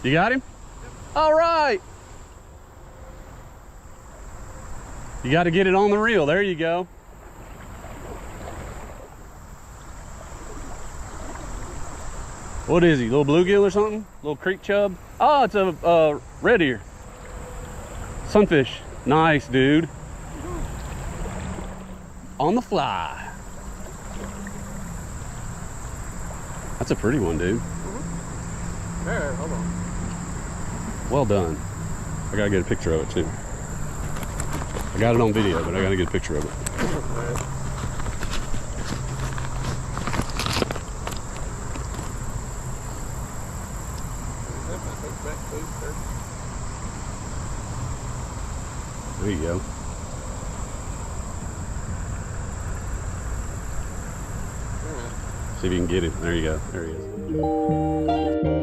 You got him? All right. You got to get it on the reel. There you go. What is he? Little bluegill or something? Little creek chub? Oh, it's a red ear. Sunfish. Nice, dude. On the fly. That's a pretty one, dude. All right, hold on. Well done. I gotta get a picture of it too. I got it on video, but I gotta get a picture of it. There you go. See if you can get him. There you go. There he is.